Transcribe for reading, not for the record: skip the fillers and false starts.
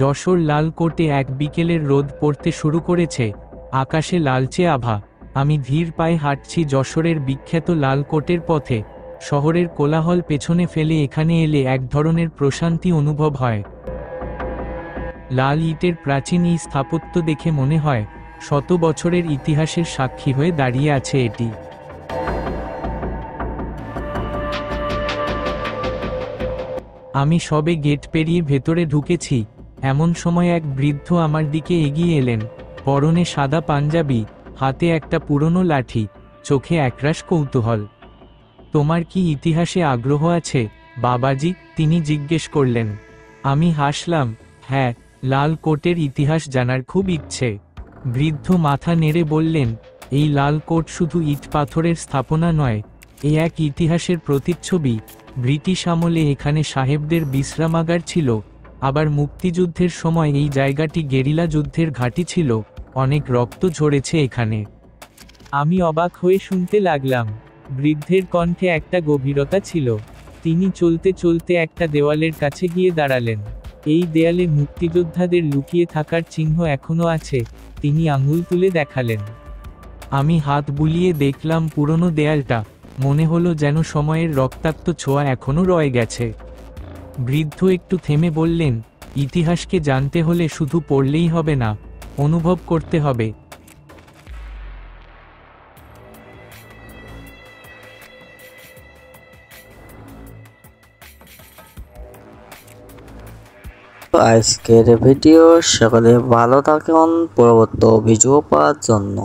যশোর লালকোটে এক বিকেলের রোদ পড়তে শুরু করেছে, আকাশে লালচে আভা। আমি ধীর পায়ে হাঁটছি যশোরের বিখ্যাত লালকোটের পথে। শহরের কোলাহল পেছনে ফেলে এখানে এলে এক ধরনের প্রশান্তি অনুভব হয়। লাল ইটের প্রাচীন এই স্থাপত্য দেখে মনে হয় শত বছরের ইতিহাসের সাক্ষী হয়ে দাঁড়িয়ে আছে এটি। আমি সবে গেট পেরিয়ে ভেতরে ঢুকেছি, এমন সময় এক বৃদ্ধ আমার দিকে এগিয়ে এলেন। পরনে সাদা পাঞ্জাবি, হাতে একটা পুরনো লাঠি, চোখে একরাশ কৌতূহল। তোমার কি ইতিহাসে আগ্রহ আছে বাবাজি? তিনি জিজ্ঞেস করলেন। আমি হাসলাম, হ্যাঁ, লাল কোটের ইতিহাস জানার খুব ইচ্ছে। বৃদ্ধ মাথা নেড়ে বললেন, এই লাল কোট শুধু ইট পাথরের স্থাপনা নয়, এ এক ইতিহাসের প্রতিচ্ছবি। ব্রিটিশ আমলে এখানে সাহেবদের বিশ্রামাগার ছিল, আবার মুক্তিযুদ্ধের সময় এই জায়গাটি গেরিলা যুদ্ধের ঘাঁটি ছিল। অনেক রক্ত ঝরেছে এখানে। আমি অবাক হয়ে শুনতে লাগলাম। বৃদ্ধের কণ্ঠে একটা গভীরতা ছিল। তিনি চলতে চলতে একটা দেওয়ালের কাছে গিয়ে দাঁড়ালেন। এই দেয়ালে মুক্তিযোদ্ধাদের লুকিয়ে থাকার চিহ্ন এখনো আছে, তিনি আঙুল তুলে দেখালেন। আমি হাত বুলিয়ে দেখলাম পুরনো দেয়ালটা, মনে হলো যেন সময়ের রক্তাক্ত ছোঁয়া এখনো রয়ে গেছে। বৃদ্ধ একটু থেমে বললেন, ইতিহাসকে জানতে হলে শুধু পড়লেই হবে না, অনুভব করতে হবে। তো আজকের ভিডিও সকলে ভালো থাকুন পরবর্তী ভিডিও পাওয়ার জন্য।